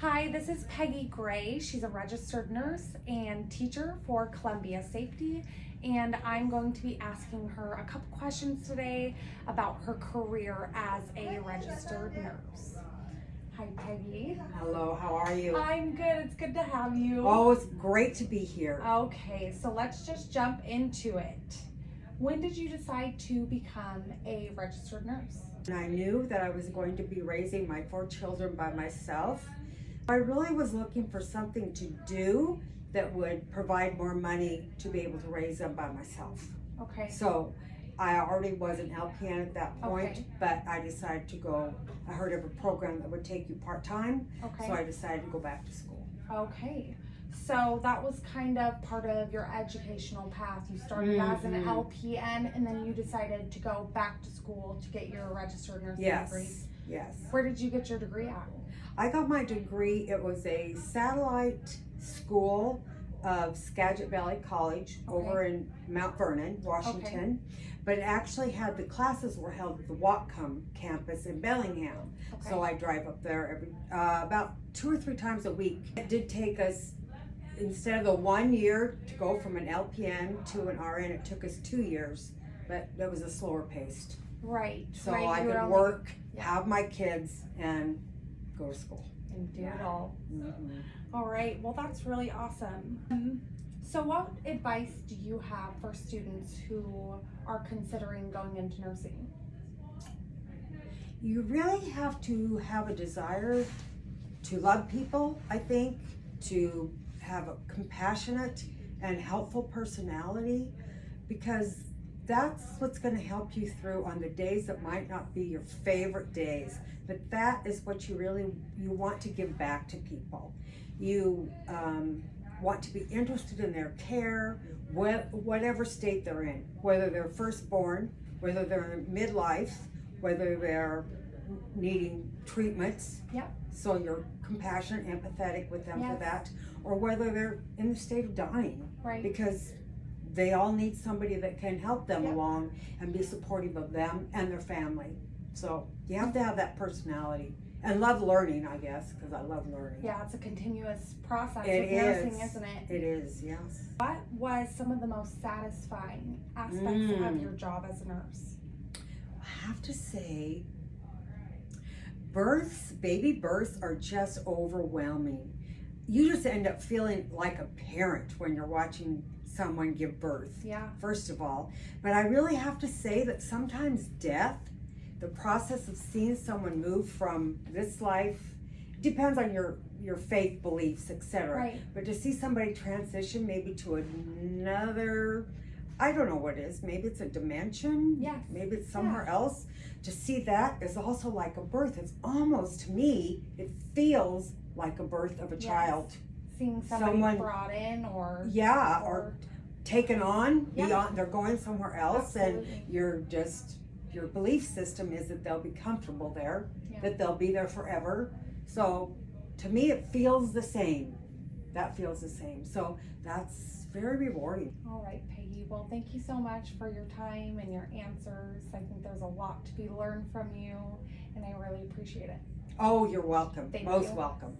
Hi, this is Peggy Gray. She's a registered nurse and teacher for Columbia Safety, and I'm going to be asking her a couple questions today about her career as a registered nurse. Hi, Peggy. Hello, how are you? I'm good. It's good to have you. Oh, it's great to be here. Okay, so let's just jump into it. When did you decide to become a registered nurse? And I knew that I was going to be raising my 4 children by myself. I really was looking for something to do that would provide more money to be able to raise them by myself. Okay. So I already was an LPN at that point, Okay. but I decided to go, I heard of a program that would take you part-time, Okay. so I decided to go back to school. Okay, so that was kind of part of your educational path. You started as an LPN and then you decided to go back to school to get your registered nursing degree. Yes. Where did you get your degree at? I got my degree, it was a satellite school of Skagit Valley College over in Mount Vernon, Washington. But it actually had, the classes were held at the Whatcom campus in Bellingham. Okay. So I drive up there every, about 2 or 3 times a week. It did take us, instead of the 1 year to go from an LPN to an RN, it took us 2 years, but it was a slower paced. Right. So right. I You were could only- work, yeah. have my kids, and go to school. And do it all. Mhm. All right, well that's really awesome. So what advice do you have for students who are considering going into nursing? You really have to have a desire to love people, I think, to have a compassionate and helpful personality, because that's what's going to help you through on the days that might not be your favorite days. But that is what you want to give back to people. You want to be interested in their care, whatever state they're in, whether they're firstborn, whether they're in midlife, whether they're needing treatments. Yep. So you're compassionate, empathetic with them for Yes. that, or whether they're in the state of dying, Right. because they all need somebody that can help them Yep. along and be supportive of them and their family. So you have to have that personality and love learning, I guess, because I love learning. Yeah, it's a continuous process It with nursing, is. isn't it? It is, yes. What was some of the most satisfying aspects of your job as a nurse? I have to say, baby births are just overwhelming. You just end up feeling like a parent when you're watching someone give birth, Yeah. first of all. But I really have to say that sometimes death, the process of seeing someone move from this life, depends on your faith beliefs, etc. Right. But to see somebody transition maybe to another, I don't know what it is, maybe it's a dimension, Yes. maybe it's somewhere else. To see that is also like a birth. It's almost, to me, it feels like a birth of a Yes. child. Seeing somebody Someone- brought in or Yeah, or taken on Yeah. beyond, they're going somewhere else. Absolutely. And your belief system is that they'll be comfortable there, Yeah. that they'll be there forever. So to me, it feels the same. That feels the same. So that's very rewarding. All right, Peggy. Well, thank you so much for your time and your answers. I think there's a lot to be learned from you, and I really appreciate it. Oh, you're welcome. Thank Most you. welcome.